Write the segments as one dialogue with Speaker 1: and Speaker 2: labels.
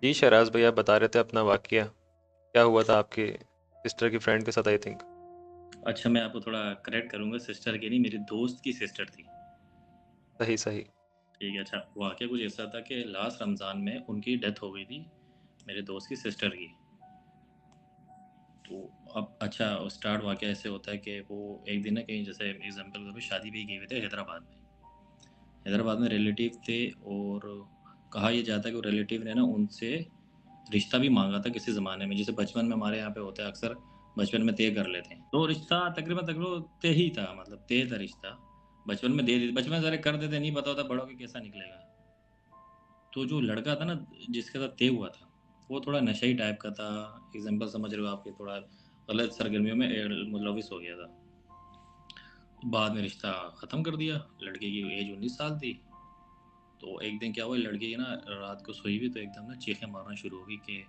Speaker 1: जी शहराज भाई, आप बता रहे थे अपना वाकया। क्या हुआ था आपके सिस्टर की फ्रेंड के साथ, आई थिंक।
Speaker 2: अच्छा, मैं आपको थोड़ा करेक्ट करूँगा, सिस्टर की नहीं, मेरी दोस्त की सिस्टर थी।
Speaker 1: सही सही।
Speaker 2: ठीक है, अच्छा वाक़या कुछ ऐसा था कि लास्ट रमज़ान में उनकी डेथ हो गई थी, मेरे दोस्त की सिस्टर की। तो अब अच्छा स्टार्ट वाक़या ऐसे होता है कि वो एक दिन ना कहीं जैसे एग्ज़ाम्पल के तौर पे शादी पे गए हुए थे हैदराबाद में। हैदराबाद में रिलेटिव थे और कहा ये जाता है कि वो रिलेटिव ने ना उनसे रिश्ता भी माँगा था किसी ज़माने में, जैसे बचपन में हमारे यहाँ पे होता है अक्सर, बचपन में तय कर लेते हैं। तो रिश्ता तकरीबन तय ही था, मतलब तय था रिश्ता। बचपन में दे दी, बचपन में सारे कर देते, नहीं पता होता बड़ों के कैसा निकलेगा। तो जो लड़का था ना जिसके साथ तय हुआ था, वो थोड़ा नशेड़ी टाइप का था। एग्ज़ाम्पल समझ रहे हो आप, कि थोड़ा गलत सरगर्मियों में मुलविस हो गया था। बाद में रिश्ता ख़त्म कर दिया, लड़के की एज 19 साल थी। तो एक दिन क्या हुआ, लड़की ना रात को सोई हुई तो एकदम ना चीखें मारना शुरू हो गई कि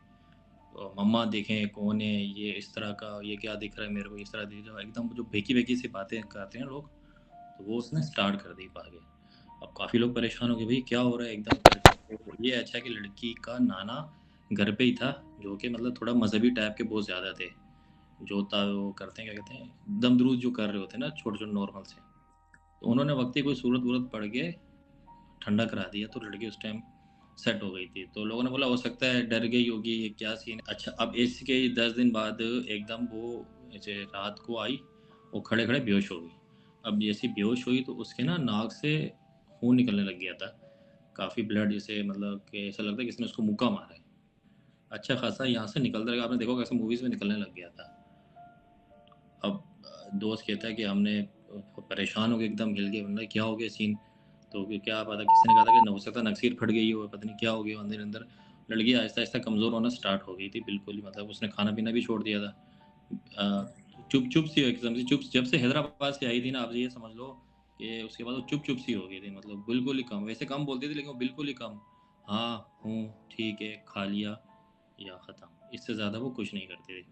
Speaker 2: मम्मा देखें कौन है ये, इस तरह का, ये क्या दिख रहा है मेरे को, इस तरह दिख रहा है, एकदम जो बेकी बेकी सी बातें करते हैं लोग। तो वो उसने स्टार्ट कर दी आगे। अब काफ़ी लोग परेशान हो गए, भाई क्या हो रहा है एकदम करके। तो ये अच्छा है कि लड़की का नाना घर पे ही था, जो कि मतलब थोड़ा मजहबी टाइप के बहुत ज़्यादा थे। जो था वो करते हैं, क्या कहते हैं, दम दरूद जो कर रहे होते हैं ना, छोटे छोटे नॉर्मल से। तो उन्होंने वक्त ही कोई सूरत वूरत पढ़ के ठंडा करा दिया, तो लड़की उस टाइम सेट हो गई थी। तो लोगों ने बोला हो सकता है डर गई होगी, ये क्या सीन है। अच्छा, अब इसके 10 दिन बाद एकदम वो ऐसे रात को आई, वो खड़े खड़े बेहोश हो गई। अब जैसी बेहोश हुई तो उसके ना नाक से खून निकलने लग गया था, काफ़ी ब्लड, जैसे मतलब कि ऐसा लगता है किसी ने उसको मुक्का मारा है। अच्छा खासा यहाँ से निकलता रहेगा, आपने देखो कैसे मूवीज़ में निकलने लग गया था। अब दोस्त कहता है कि हमने परेशान हो गए, एकदम हिल गए, मतलब क्या हो गया सीन। तो फिर क्या पता, किसी ने कहा था कि हो सकता है नक्सीर फट गई हो, पता नहीं क्या हो गया अंदर अंदर। लड़की आहिस्ता आहिस्ता कमज़ोर होना स्टार्ट हो गई थी बिल्कुल ही, मतलब उसने खाना पीना भी छोड़ दिया था। चुप चुप सी एकदम से चुप, जब से हैदराबाद से आई थी ना, आप ये समझ लो कि उसके बाद वो चुप चुप सी हो गई थी, मतलब बिल्कुल ही कम, वैसे कम बोलती थी लेकिन वो बिल्कुल ही कम। हाँ, हूँ, ठीक है, खा लिया, या ख़त्म, इससे ज़्यादा वो कुछ नहीं करती थी।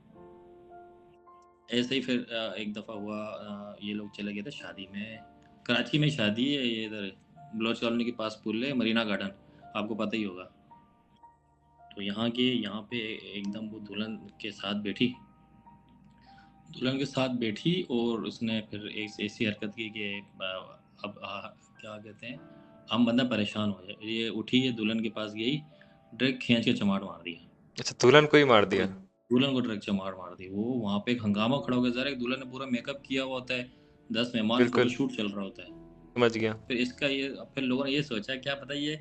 Speaker 2: ऐसे ही फिर एक दफ़ा हुआ, ये लोग चले गए थे शादी में। कराची में शादी है, ये इधर बलोच कॉलोनी के पास पुल है, मरीना गार्डन, आपको पता ही होगा। तो यहाँ पे एकदम वो दुल्हन के साथ बैठी, और उसने फिर एक ऐसी हरकत की कि क्या कहते हैं, हम बंदा परेशान हो जाए, ये उठी, ये दुल्हन के पास गई, डायरेक्ट खींच के चमाट मार दिया।
Speaker 1: अच्छा, दुल्हन को ही मार
Speaker 2: तो
Speaker 1: दिया।
Speaker 2: दुल्हन को डायरेक्ट चमाट मार दी। वो वहाँ पे एक हंगामा खड़ा हो गया, ज़रा, एक दुल्हन ने पूरा मेकअप किया हुआ होता है, 10 मेहमान,
Speaker 1: बिल्कुल।
Speaker 2: फोटोशूट चल रहा होता है।
Speaker 1: समझ गया।
Speaker 2: फिर इसका ये, फिर लोगों ने ये सोचा क्या पता ये,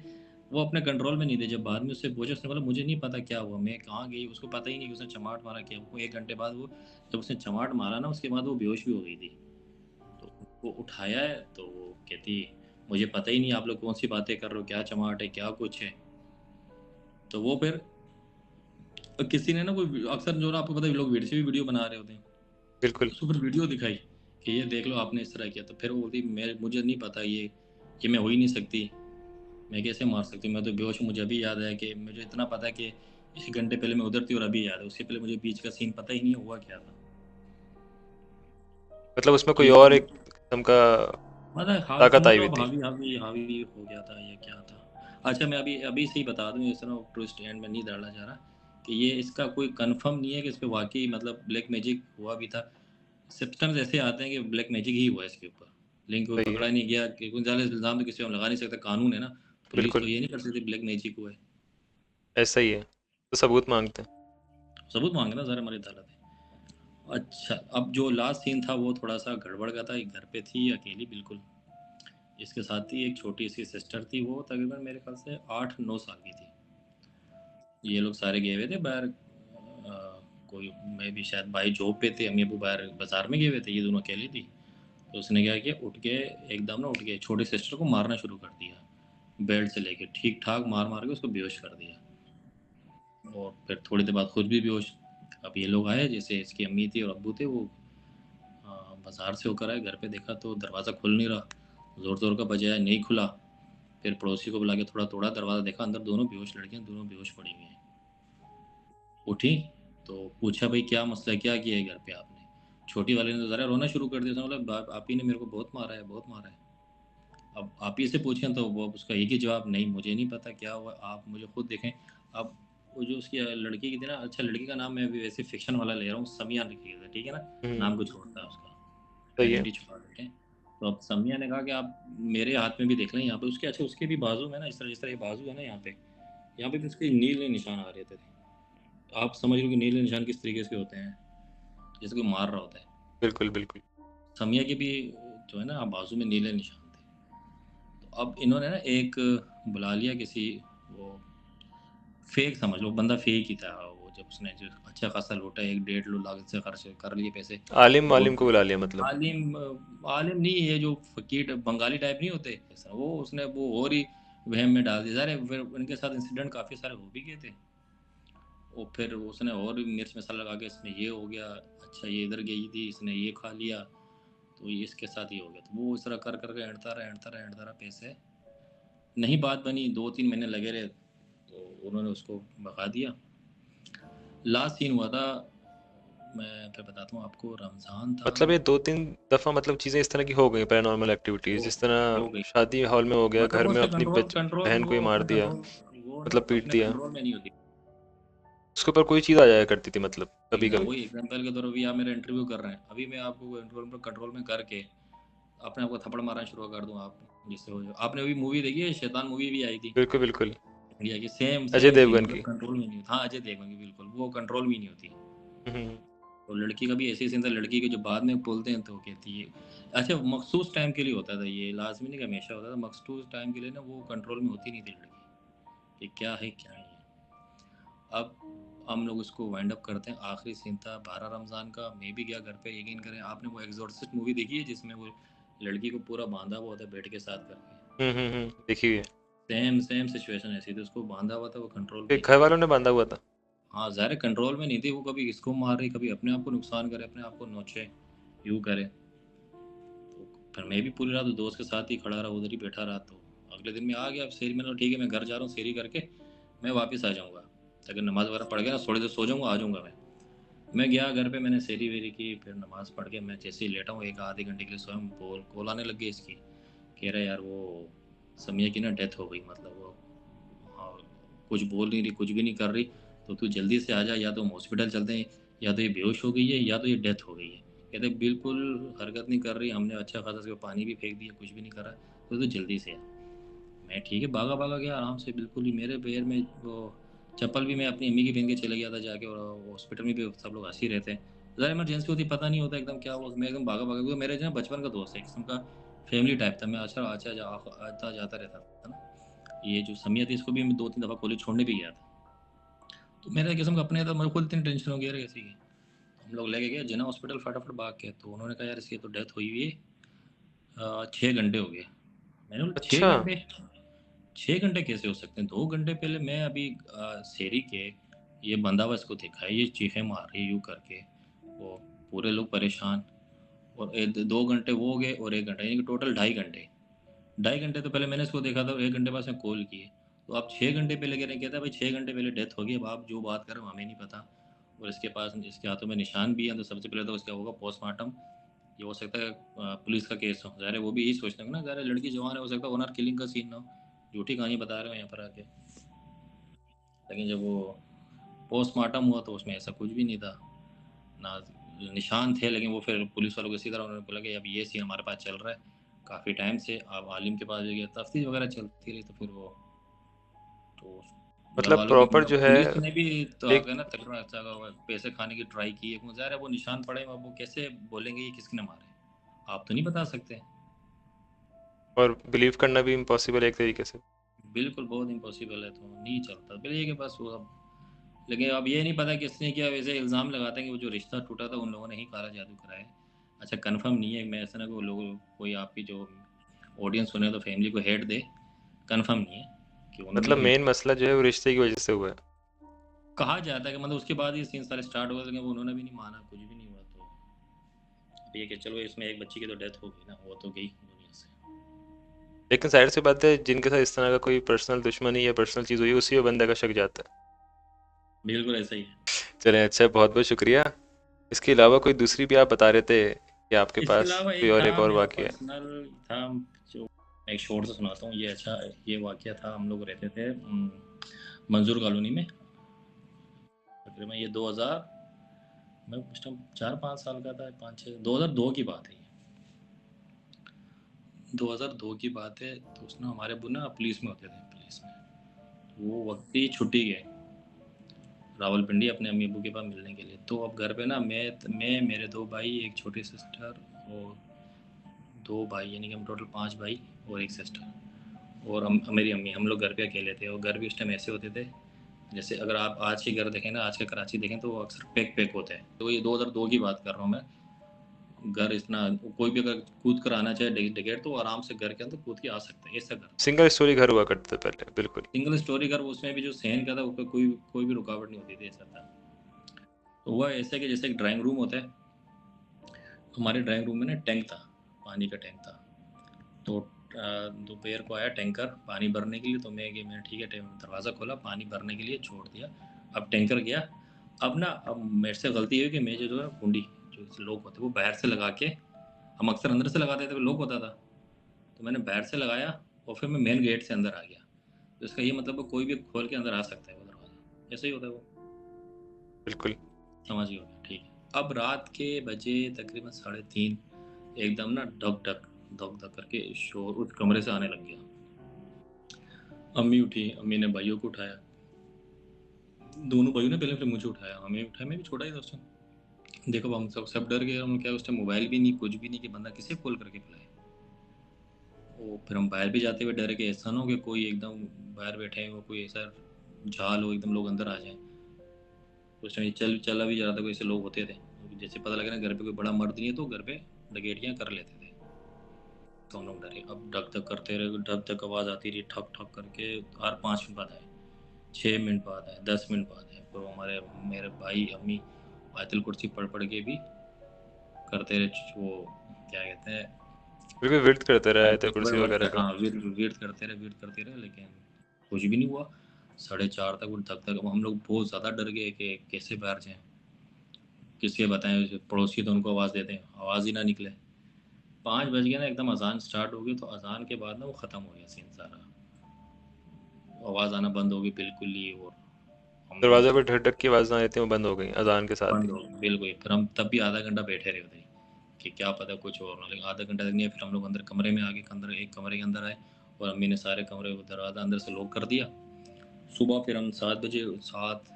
Speaker 2: वो अपने कंट्रोल में नहीं थे। जब बाद में उससे पूछा, उसने बोला मुझे नहीं पता क्या हुआ, मैं कहाँ गई, उसको पता ही नहीं कि उसने चमाट मारा क्या। वो 1 घंटे बाद वो, जब उसने चमाट मारा ना, उसके बाद वो बेहोश भी हो गई थी। तो उनको उठाया है, तो वो कहती मुझे पता ही नहीं आप लोग कौन सी बातें कर रहे हो, क्या चमाट है, क्या कुछ है। तो वो फिर किसी ने ना, कोई अक्सर जो ना, आपको पता है लोग वीडियो से भी वीडियो बना रहे होते हैं,
Speaker 1: बिल्कुल।
Speaker 2: उसको फिर वीडियो दिखाई कि ये देख लो आपने इस तरह किया। तो फिर वो बोलती मैं, मुझे नहीं पता ये मैं हो ही नहीं सकती, मैं कैसे मार सकती हूँ, मैं तो बेहोश हूँ। मुझे अभी याद है कि मुझे इतना पता है कि 1 घंटे पहले मैं उधर थी, और अभी याद है, उसके पहले मुझे बीच का सीन पता ही नहीं हुआ क्या था।
Speaker 1: मतलब उसमें
Speaker 2: तो
Speaker 1: कोई
Speaker 2: ये
Speaker 1: और एक किस्म का
Speaker 2: मतलब हाल
Speaker 1: ताकत
Speaker 2: समझ
Speaker 1: आई
Speaker 2: लो
Speaker 1: हुई
Speaker 2: अब,
Speaker 1: थी।
Speaker 2: हावी हावी हावी हो गया था, ये क्या था। अच्छा, मैं अभी अभी से ही बता दूं, इस तरह ट्विस्ट एंड में नहीं डाला जा रहा, कि ये इसका कोई कंफर्म नहीं है कि इस पे वाकई मतलब ब्लैक मैजिक हुआ भी था। सिम्टम्स ऐसे आते हैं कि ब्लैक मैजिक ही हुआ है इसके ऊपर, लेकिन कोई
Speaker 1: सही है।
Speaker 2: पकड़ा नहीं गया, कि कोई ज़्यादा इल्ज़ाम तो किसी पे हम लगा नहीं सकता, कानून है ना। पुलिस तो
Speaker 1: बिल्कुल।
Speaker 2: ये नहीं कर सकती ब्लैक मैजिक हुआ है।
Speaker 1: ऐसा ही है, तो सबूत मांगते हैं।
Speaker 2: सबूत मांगे ना, ज़रा हमारी अदालत है। अच्छा, अब जो लास्ट सीन था वो थोड़ा सा गड़बड़ का था। एक घर पे थी अकेली बिल्कुल, इसके साथ ही एक छोटी सी सिस्टर थी, वो तकरीबन मेरे ख्याल से 8-9 साल की थी। ये लोग सारे गए हुए थे बाहर, कोई, मैं भी शायद भाई जॉब पे थे, अम्मी अबू बाहर बाजार में गए हुए थे, ये दोनों अकेली थी। तो उसने क्या किया, उठ के एकदम ना, उठ के छोटी सिस्टर को मारना शुरू कर दिया, बेड से लेके ठीक ठाक मार मार के उसको बेहोश कर दिया। और फिर थोड़ी देर बाद खुद भी बेहोश। अब ये लोग आए, जैसे इसकी अम्मी थी और अब्बू थे, वो बाजार से होकर आए, घर पे देखा तो दरवाज़ा खुल नहीं रहा, ज़ोर ज़ोर का बजाया, नहीं खुला। फिर पड़ोसी को बुला के थोड़ा तोड़ा दरवाज़ा, देखा अंदर दोनों बेहोश लड़कियां, दोनों बेहोश पड़ी हुई हैं। उठी तो पूछा भाई क्या मसला है, क्या किया है घर पे आपने। छोटी वाले ने तो ज़रा रोना शुरू कर दिया, उसने बोला आप ही ने मेरे को बहुत मारा है, बहुत मारा है। अब आप ही से पूछें तो वो उसका एक ही जवाब, नहीं मुझे नहीं पता क्या हुआ, आप मुझे खुद देखें। अब वो जो उसकी लड़की की थी ना, अच्छा लड़की का नाम मैं अभी वैसे फिक्शन वाला ले रहा हूँ, समिया लिखी है, ठीक है ना, नाम कुछ छोड़ता है उसका,
Speaker 1: सही है।
Speaker 2: आइडेंटिटी छुपा देते हैं। तो अब समिया ने कहा कि आप मेरे हाथ में भी देख लें यहाँ पे उसके, अच्छा उसके भी बाजू में ना इस तरह, जिस तरह ये बाजू है ना यहाँ पे भी उसके नीले निशान आ रहे थे। आप समझ लो कि नीले निशान किस तरीके से होते हैं, जैसे कोई मार रहा होता है।
Speaker 1: बिल्कुल बिल्कुल।
Speaker 2: समिया के भी जो है ना बाजू में नीले निशान थे। तो अब इन्होंने ना एक बुला लिया किसी, वो फेक समझ लो, बंदा फेक ही था वो, जब उसने जो अच्छा खासा लूटा, 1-1.5 लाख से खर्च कर लिए पैसे।
Speaker 1: आलिम
Speaker 2: बहुत
Speaker 1: वालिम को बुला लिया मतलब।
Speaker 2: आलिम, आलिम नहीं, ये जो फकीर बंगाली टाइप नहीं होते ऐसा, वो उसने वो और ही वहम में डाल दिया सारे। फिर उनके साथ इंसिडेंट काफ़ी सारे हो भी गए थे। वो फिर उसने और भी मिर्च मसाला लगा के, इसमें ये हो गया, अच्छा ये इधर गई थी, इसने ये खा लिया, तो ये इसके साथ ही हो गया। तो वो इस तरह कर करके एंडता रहा पैसे। नहीं बात बनी, 2-3 महीने लगे रहे, तो उन्होंने उसको भगा दिया। लास्ट सीन हुआ था, मैं फिर बताता हूँ आपको, रमज़ान था।
Speaker 1: मतलब ये 2-3 दफा मतलब चीजें इस तरह की हो गई, पैरानॉर्मल एक्टिविटीज,
Speaker 2: हो
Speaker 1: जिस तरह
Speaker 2: हो गई,
Speaker 1: शादी हॉल में हो गया,
Speaker 2: मतलब
Speaker 1: घर
Speaker 2: वो
Speaker 1: में
Speaker 2: उसके
Speaker 1: अपनी
Speaker 2: कंट्रोल कंट्रोल
Speaker 1: बहन को ही
Speaker 2: वो
Speaker 1: मार
Speaker 2: अपने
Speaker 1: दिया,
Speaker 2: कंट्रोल, वो ना
Speaker 1: मतलब पीट
Speaker 2: अपने
Speaker 1: दिया,
Speaker 2: कंट्रोल में नहीं होती।
Speaker 1: उसके ऊपर कोई चीज आ जाया करती थी मतलब कभी
Speaker 2: एकदम
Speaker 1: कभी।
Speaker 2: वही एग्जाम्पल के तौर पर, अभी आप मेरा इंटरव्यू कर रहे हैं, अभी मैं आपको कंट्रोल में करके अपने आप को थप्पड़ मारना शुरू कर दूं, आप जिससे हो जाए। आपने अभी मूवी देखी है, शैतान मूवी भी आई थी
Speaker 1: बिल्कुल बिल्कुल।
Speaker 2: इंडिया की, सेम
Speaker 1: अजय
Speaker 2: सेम चीज़,
Speaker 1: देवगन
Speaker 2: मतलब
Speaker 1: की।
Speaker 2: कंट्रोल में नहीं होती। हाँ अजय देवगन की, बिल्कुल वो कंट्रोल में नहीं होती।
Speaker 1: हम्म।
Speaker 2: तो लड़की का भी ऐसे ही सीन था, लड़की के जो बाद में बोलते हैं तो कहती है, अच्छा मखसूस टाइम के लिए होता था ये, लाजमी नहीं कि हमेशा होता था, मखसूस टाइम के लिए ना वो कंट्रोल में होती नहीं थी लड़की, कि क्या है क्या नहीं है। अब हम लोग उसको वाइंड अप करते हैं। आखिरी सीन था 12 रमज़ान का, मैं भी गया घर पे, यकीन करें। आपने वो एग्जॉर्सिस्ट मूवी देखी है जिसमें वो लड़की को पूरा बांधा हुआ होता है बेड के साथ करके?
Speaker 1: देखी हुई है।
Speaker 2: सेम सेम सिचुएशन ऐसी थी, उसको बांधा हुआ था, वो कंट्रोल में
Speaker 1: ये
Speaker 2: ही
Speaker 1: घर
Speaker 2: नहीं
Speaker 1: वालों
Speaker 2: थी।
Speaker 1: ने बांधा हुआ था।
Speaker 2: हाँ ज़ाहिर है कंट्रोल में नहीं थी वो, कभी इसको मार रही, कभी अपने आप को नुकसान करे, अपने आप को नोचे, यूँ करे। तो फिर मैं भी पूरी रात दोस्त के साथ ही खड़ा रहा, उधर ही बैठा रहा। तो अगले दिन मैं आ गया सेरी, मैंने कहा ठीक है मैं घर जा रहा हूँ, सेरी करके मैं वापस आ जाऊँगा, अगर नमाज़ वगैरह पढ़ गया ना, थोड़ी देर सो जाऊँगा, आ जाऊँगा मैं गया घर पे, मैंने सेरी वेरी की, फिर नमाज़ पढ़ के मैं जैसे ही लेटा हूँ, एक आधे घंटे के लिए सोया, कॉल आने लग गई इसकी, कह रहा यार वो समिया की ना डेथ हो गई, मतलब वो, हाँ, कुछ बोल नहीं रही, कुछ भी नहीं कर रही, तो तू जल्दी से आ जा, या तो हम हॉस्पिटल चलते हैं, या तो ये बेहोश हो गई है, या तो ये डेथ हो गई है। कहते बिल्कुल हरकत नहीं कर रही, हमने अच्छा खासा उसको पानी भी फेंक दिया, कुछ भी नहीं करा, तो जल्दी से आ। मैं ठीक है भागा भागा गया आराम से, बिल्कुल ही मेरे पैर में वो चप्पल भी मैं अपनी अम्मी की पहन के चले गया था जाके, और हॉस्पिटल में भी सब लोग हंस ही रहते हैं। ज़रा इमरजेंसी होती, पता नहीं होता एकदम क्या हुआ, मैं एकदम भागा भागा, क्योंकि मेरे जो है बचपन का दोस्त है, किस्म का फैमिली टाइप था, मैं अच्छा अच्छा आता जाता रहता था ना। ये जो समिया थी इसको भी मैं 2-3 दफ़ा कॉलेज छोड़ने भी गया था, तो मेरा किस्म का अपने था, मेरे खुद इतनी टेंशन हो गया रही ऐसी। हम लोग लेके गए जिना हॉस्पिटल फटाफट भाग के, तो उन्होंने कहा यार इसकी तो डेथ हुई हुई है, 6 घंटे हो गए। मैंने बोला छः
Speaker 1: अच्छा।
Speaker 2: घंटे 6 घंटे कैसे हो सकते हैं? 2 घंटे पहले मैं अभी शेरी के ये बंदा हुआ इसको देखा है, ये चीखें मार रही है यूँ करके, वो पूरे लोग परेशान, और 2 घंटे वो हो गए, और 1 घंटा, यानी कि टोटल 2.5 घंटे। 2.5 घंटे तो पहले मैंने इसको देखा था, 1 घंटे बाद में कॉल किए, तो आप 6 घंटे पहले कह रहे हैं, कहता है भाई 6 घंटे पहले डेथ होगी, अब आप जो बात कर रहे हो हमें नहीं पता, और इसके पास इसके हाथों में निशान भी हैं, तो सबसे पहले तो उसका होगा पोस्टमार्टम। ये हो सकता है पुलिस का केस हो, ज़ाहिर है वो भी यही सोचते हैं ना, ज़ाहिर है लड़की जवान है, हो सकता है ओनर किलिंग का सीन ना हो, झूठी कहानी बता रहे हो यहाँ पर आके। लेकिन जब वो पोस्टमार्टम हुआ तो उसमें ऐसा कुछ भी नहीं था ना, निशान थे, लेकिन वो फिर पुलिस वालों को इसी तरह उन्होंने बोला कि अब ये सीन हमारे पास चल रहा है काफ़ी टाइम से, अब आलिम के पास जो गया, तफ्तीश वगैरह चलती रही, तो फिर वो, तो घर
Speaker 1: मतलब
Speaker 2: वालों की,
Speaker 1: प्रॉपर जो है
Speaker 2: पुलिस ने भी तो
Speaker 1: एक।
Speaker 2: आपका ना तकरीबन अच्छा पैसे खाने की ट्राई की है, ज़ाहिर है वो निशान पड़े, अब वो कैसे बोलेंगे ये किसने मारे, आप तो नहीं बता सकते।
Speaker 1: और बिलीव करना भी इम्पॉसिबल है एक तरीके से।
Speaker 2: बिल्कुल बहुत इम्पॉसिबल है, तो नहीं चलता बिल ये कि बस वो अब, लेकिन अब ये नहीं पता किसने किया, वैसे इल्ज़ाम लगाते हैं कि वो जो रिश्ता टूटा था उन लोगों ने ही काला जादू कराया है। अच्छा कंफर्म नहीं है, मैं ऐसा ना को लोग, कोई आपकी जो ऑडियंस सुने तो फैमिली को हेड दे, कंफर्म नहीं है कि उन्होंने
Speaker 1: मतलब
Speaker 2: ही
Speaker 1: मेन मसला जो है वो रिश्ते की वजह से हुआ है।
Speaker 2: कहा जाता है कि मतलब उसके बाद ये सीन सारे स्टार्ट हुए, लेकिन वो उन्होंने भी नहीं माना, कुछ भी नहीं हुआ। तो अब ये कि चलो इसमें एक बच्ची की तो डेथ हो गई ना, वो तो गई दुनिया से।
Speaker 1: लेकिन जाहिर सी बात है, जिनके साथ इस तरह का कोई पर्सनल दुश्मनी या पर्सनल चीज़ हुई, उसी पे बंदे का शक जाता है।
Speaker 2: बिल्कुल ऐसा ही है।
Speaker 1: चलें, अच्छा, बहुत बहुत शुक्रिया। इसके अलावा कोई दूसरी भी आप बता रहे थे कि आपके
Speaker 2: इसके
Speaker 1: पास
Speaker 2: अलावा
Speaker 1: कोई
Speaker 2: एक
Speaker 1: और,
Speaker 2: था
Speaker 1: एक और
Speaker 2: मेरा
Speaker 1: वाक़या है।
Speaker 2: पर्सनल था, जो मैं एक शॉर्ट से सुनाता हूँ ये। अच्छा ये वाक़या था, हम लोग रहते थे मंजूर कॉलोनी में, तकरीबन ये 2000, मैं उस टाइम 4-5 साल का था, 5-6, 2002 की बात है ये, 2002 की बात है। तो उसने हमारे अब्बू ना पुलिस में होते थे, पुलिस में, वो वक्त ही छुट्टी गए रावलपिंडी अपने अम्मी अब्बू के पास मिलने के लिए। तो अब घर पे ना मैं मेरे 2 भाई, एक छोटी सिस्टर और 2 भाई, यानी कि हम टोटल 5 भाई और एक सिस्टर और मेरी अम्मी, हम लोग घर पे अकेले थे। और घर भी उस टाइम ऐसे होते थे जैसे अगर आप आज के घर देखें ना, आज के कराची देखें तो वो अक्सर पैक पैक होते हैं। तो ये 2002 की बात कर रहा हूँ मैं। घर इतना, कोई भी अगर कूद कर आना चाहे टिकट तो आराम से घर के अंदर कूद के आ सकते हैं, ऐसा घर।
Speaker 1: सिंगल स्टोरी घर हुआ करते थे पहले, बिल्कुल।
Speaker 2: सिंगल स्टोरी घर, उसमें भी जो सहन का था उस पर कोई भी रुकावट नहीं होती थी, ऐसा था। तो हुआ ऐसे कि जैसे एक ड्राइंग रूम होता है, हमारे ड्राइंग रूम में ना टैंक था, पानी का टैंक था। तो दोपहर को आया टैंकर पानी भरने के लिए, तो मैं ठीक है, दरवाज़ा खोला, पानी भरने के लिए छोड़ दिया। अब टैंकर गया। अब मेरे से गलती हुई कि मैं जो है कुंडी, जो लॉक होते वो बाहर से लगा के, हम अक्सर अंदर से लगाते थे, लॉक होता था, तो मैंने बाहर से लगाया और फिर मैं मेन गेट से अंदर आ गया। तो इसका ये मतलब कोई भी खोल के अंदर आ सकता है वो दरवाज़ा, ऐसे ही होता है वो,
Speaker 1: बिल्कुल।
Speaker 2: समझ गए होगे, ठीक है। अब रात के बजे तकरीबन 3:30, एकदम ना धक धक धक धक करके शोर उस कमरे से आने लग गया। अम्मी उठी, अम्मी ने भाइयों को उठाया, दोनों भाइयों ने पहले फिर मुझे उठाया, हमें उठाया, मैं भी छोटा ही था उस टाइम। देखो हम सब डर गए। हम क्या, उस टाइम मोबाइल भी नहीं, कुछ भी नहीं कि बंदा किसे कॉल करके बुलाए। और फिर हम बाहर भी जाते हुए डर के, ऐसा ना हो कि कोई एकदम बाहर बैठे हो, कोई ऐसा झाल हो एकदम लोग अंदर आ जाए। उस टाइम चला भी जा रहा था, कोई ऐसे लोग होते थे, जैसे पता लगे ना घर पे कोई बड़ा मर्द नहीं है तो घर पे डकैतियाँ कर लेते थे। तो हम लोग डरे। अब ढक ढक करते रहे, ढक ढक आवाज़ आती रही, ठक ठक करके। हर 5 मिनट बाद आए, 6 मिनट बाद आए, 10 मिनट बाद आए। तो मेरे भाई अम्मी आयतल कुर्सी पढ़ के भी करते रहे, वो क्या कहते हैं,
Speaker 1: बिल्कुल विर्द करते रहे थे
Speaker 2: आयतल
Speaker 1: कुर्सी वगैरह का।
Speaker 2: हाँ, वीर करते रहे, लेकिन कुछ भी नहीं हुआ। 4:30 तक वो धक धक, हम लोग बहुत ज़्यादा डर गए कि कैसे बाहर जाएं, किसके बताएं, पड़ोसी तो उनको आवाज़ देते हैं, आवाज़ ही ना निकले। 5 बज गए ना, एकदम अजान स्टार्ट हो गई। तो अजान के बाद ना वो ख़त्म हो गया सीन सारा, आवाज़ आना बंद हो गई बिल्कुल ही। और हम लोग
Speaker 1: दरवाजे पर ढक ढक की आवाज़ आ रही थी, वो बंद हो गई अजान के साथ
Speaker 2: बंद
Speaker 1: ही।
Speaker 2: हो गए बिल्कुल। फिर हम तब भी आधा घंटा बैठे रहे उधर ही कि क्या पता कुछ और ना, लेकिन आधा घंटा तक नहीं है। फिर हम लोग अंदर कमरे में आगे, अंदर एक कमरे के अंदर आए और अम्मी ने सारे कमरे दरवाज़ा अंदर से लॉक कर दिया। सुबह फिर हम 7 बजे, 7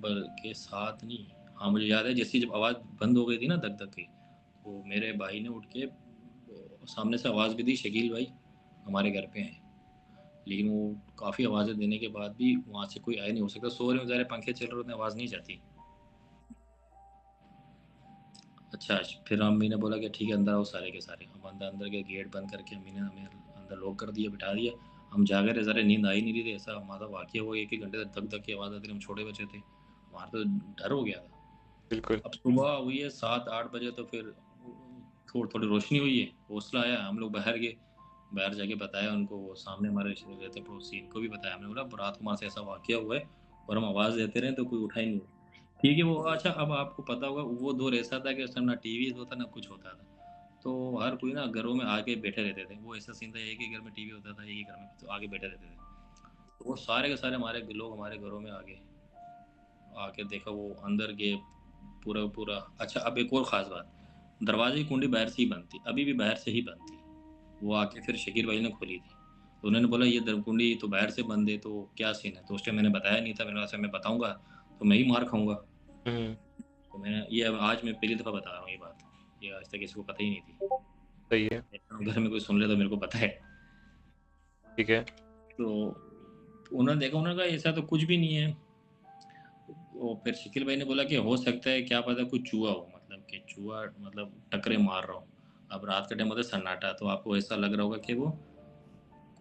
Speaker 2: बल्कि 7 नहीं, हाँ मुझे याद है, जैसी जब आवाज़ बंद हो गई थी ना धक धक की, तो मेरे भाई ने उठ के सामने से आवाज़ भी दी, शकील भाई हमारे घर पे हैं। लेकिन वो काफ़ी आवाज़ें देने के बाद भी वहाँ से कोई आया नहीं। हो सकता सो रहे बेचारे, पंखे चल रहे होते, आवाज़ नहीं जाती। अच्छा, फिर अम्मी ने बोला कि ठीक है अंदर आओ सारे के सारे। हम अंदर के गेट बंद करके, अम्मी ने हमें अंदर लॉक कर दिया, बिठा दिया। हम जागे रहे सारे, नींद आ ही नहीं रही थी, ऐसा हमारा वाक़या हुआ। 1-1 घंटे तक धक धक की आवाज़ आती रही, हम छोटे बच्चे थे, हमारा तो डर हो गया था।
Speaker 1: बिल्कुल।
Speaker 2: अब सुबह हुई है 7-8 बजे, तो फिर थोड़ी थोड़ी रोशनी हुई है, हौसला आया, हम लोग बाहर गए। बाहर जाके बताया उनको, वो सामने हमारे रहते पड़ोसी, इनको भी बताया हमने। बोला रात को हमारे से ऐसा वाक़या हुआ है और हम आवाज़ देते रहे तो कोई उठा ही नहीं। ठीक है वो, अच्छा अब आपको पता होगा वो दौर ऐसा था कि उस टाइम ना टीवी होता ना कुछ होता था, तो हर कोई ना घरों में आके बैठे रहते थे। वो ऐसा सीन था, एक ही घर में टीवी होता था, एक ही घर में तो आके बैठे रहते थे। तो वो सारे के सारे हमारे लोग हमारे घरों में आके आके देखा, वो अंदर गए पूरा पूरा। अच्छा अब एक और ख़ास बात, दरवाजे की कुंडी बाहर से ही बंद थी, अभी भी बाहर से ही बंद थी। वो आके फिर शकीर भाई ने खोली थी। तो उन्होंने बोला ये कुंडी तो बाहर से बंद है, तो क्या सीन है। तो उस टाइम मैंने बताया नहीं था, मैंने कहा मैं बताऊंगा तो मैं ही मार खाऊंगा।
Speaker 1: हम्म।
Speaker 2: तो मैंने ये, अब आज मैं पहली दफ़ा बता रहा हूँ ये बात, ये आज तक किसी को पता ही नहीं थी।
Speaker 1: सही है।
Speaker 2: घर में कोई सुन ले तो मेरे को पता है।
Speaker 1: ठीक है।
Speaker 2: तो उन्होंने देखा, उन्होंने कहा ऐसा तो कुछ भी नहीं है। वो फिर शकील भाई ने बोला कि हो सकता है, क्या पता कुछ चूहा हो, मतलब कि चूहा मतलब टकरे मार रहा हो। अब रात का टाइम होता है, सन्नाटा, तो आपको ऐसा लग रहा होगा कि वो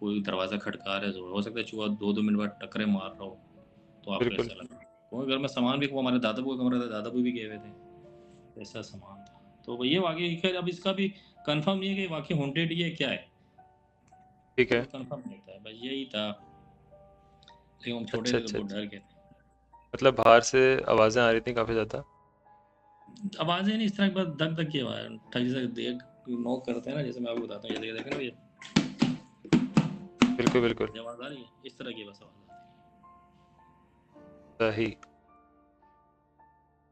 Speaker 2: कोई दरवाज़ा खटका रहा है, ज़रूर हो सकता है चूहा 2-2 मिनट बाद टकरे मार रहा हो, तो आपको
Speaker 1: बिल्कुल।
Speaker 2: ऐसा लगा। क्योंकि घर में सामान भी, वो हमारे दादा बू का कमरा था, दादा बू भी गए हुए थे, ऐसा सामान था। तो ये वाकई, खैर अब इसका भी कंफर्म नहीं है कि वाकई हॉन्टेड ये क्या है,
Speaker 1: ठीक
Speaker 2: ये
Speaker 1: है।
Speaker 2: भी कंफर्म नहीं था, बस यही था। लेकिन हम छोटे
Speaker 1: अच्छा
Speaker 2: थे तो
Speaker 1: अच्छा
Speaker 2: बहुत
Speaker 1: अच्छा।
Speaker 2: डर गए थे।
Speaker 1: मतलब बाहर से आवाज़ें आ रही थी काफ़ी ज़्यादा।
Speaker 2: आवाज़ें नहीं, इस तरह की बस धक धक की आवाज़, ठग से देख नॉक करते हैं ना, जैसे मैं आपको बताता हूँ, जैसे देखें ना ये
Speaker 1: बिल्कुल बिल्कुल।
Speaker 2: आवाज़ आ रही है, इस तरह की बस आवाज़ आती
Speaker 1: सही।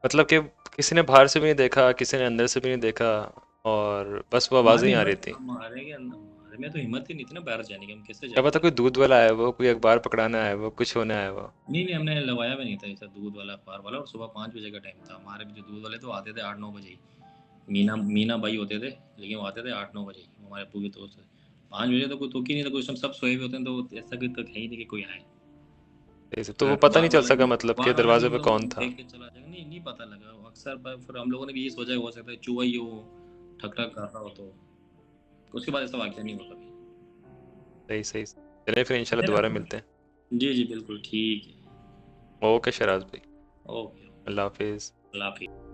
Speaker 1: मतलब कि किसी ने बाहर से भी नहीं देखा, किसी ने अंदर से भी नहीं देखा, और बस वो आवाज़ें
Speaker 2: हमारी
Speaker 1: ही आ रही
Speaker 2: हिम्मत
Speaker 1: थी।
Speaker 2: हमारे में तो हिम्मत ही नहीं थी ना बाहर जाने की, हम कैसे
Speaker 1: क्या पता
Speaker 2: जाते।
Speaker 1: कोई दूध वाला आया वो, कोई अखबार पकड़ाने आया वो, कुछ होने आया वो।
Speaker 2: नहीं नहीं, हमने लगवाया भी नहीं था ऐसा दूध वाला अखबार वाला, और सुबह 5 बजे का टाइम था। हमारे भी जो दूध वाले तो आते थे 8-9 बजे ही। मीना मीना भाई होते थे, लेकिन वो आते थे 8-9 बजे ही, वो हमारे अप्पू के दोस्त थे। 5 बजे तो कोई तुक ही नहीं था, कोई सब सब सोए हुए होते हैं, तो ऐसा कोई तो है ही नहीं कि कोई आए।
Speaker 1: ऐसे तो
Speaker 2: कोई
Speaker 1: वो पता
Speaker 2: अखबार
Speaker 1: नहीं चल
Speaker 2: वाला
Speaker 1: सका
Speaker 2: भी
Speaker 1: मतलब कि
Speaker 2: अखबार वाला भी
Speaker 1: दरवाजे पे
Speaker 2: मतलब
Speaker 1: कौन था।
Speaker 2: देख के चला जाएगा, नहीं नहीं पता लगा। अक्सर फिर हम लोगों ने भी ये सोचा कि हो सकता है चूहा ही हो, ठक ठक कर रहा हो, तो उसके बाद ऐसा वाक्य नहीं हुआ कभी।
Speaker 1: सही सही। चलिए फिर
Speaker 2: ठीक
Speaker 1: इंशाल्लाह
Speaker 2: है
Speaker 1: दोबारा
Speaker 2: ना।
Speaker 1: मिलते हैं।
Speaker 2: जी जी बिल्कुल ठीक है।
Speaker 1: ओके शराज भाई।
Speaker 2: ओके।
Speaker 1: अल्लाह हाफिज़।
Speaker 2: अल्लाह हाफिज़।